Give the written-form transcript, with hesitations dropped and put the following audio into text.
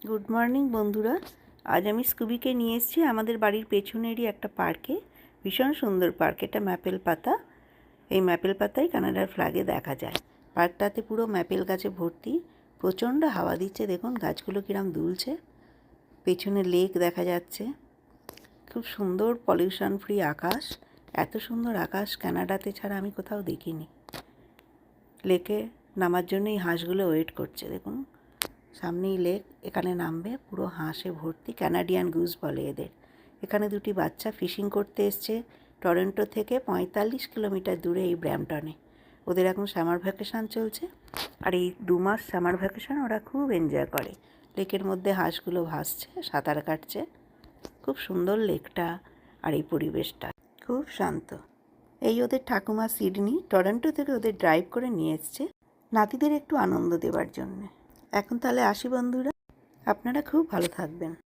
Good morning বন্ধুরা। আজ আমি স্কুবিকে নিয়ে এসেছি আমাদের বাড়ির পেছনেরই একটা পার্কে। ভীষণ সুন্দর পার্ক, এটা ম্যাপেল পাতা। এই ম্যাপেল পাতাই কানাডার ফ্ল্যাগে দেখা যায়। পার্কটাতে পুরো ম্যাপেল গাছে ভর্তি, প্রচণ্ড হাওয়া দিচ্ছে, দেখুন গাছগুলো কিরম দুলছে। পেছনে লেক দেখা যাচ্ছে, খুব সুন্দর পলিউশন ফ্রি আকাশ। এত সুন্দর আকাশ কানাডাতে ছাড়া আমি কোথাও দেখিনি। লেকে নামার জন্য এই হাঁসগুলো ওয়েট করছে, দেখুন সামনেই লেক, এখানে নামবে। পুরো হাঁসে ভর্তি, ক্যানাডিয়ান গুজ বলে এদের। এখানে দুটি বাচ্চা ফিশিং করতে এসছে টরন্টো থেকে 45 কিলোমিটার দূরে এই ব্র্যাম্পটনে। ওদের এখন সামার ভ্যাকেশান চলছে, আর এই 2 মাস সামার ভ্যাকেশান ওরা খুব এনজয় করে। লেকের মধ্যে হাঁসগুলো ভাসছে, সাঁতার কাটছে। খুব সুন্দর লেকটা, আর এই পরিবেশটা খুব শান্ত। এই ওদের ঠাকুমা সিডনি টরন্টো থেকে ওদের ড্রাইভ করে নিয়ে এসছে নাতিদের একটু আনন্দ দেওয়ার জন্যে। এখন তাহলে আসি বন্ধুরা, আপনারা খুব ভালো থাকবেন।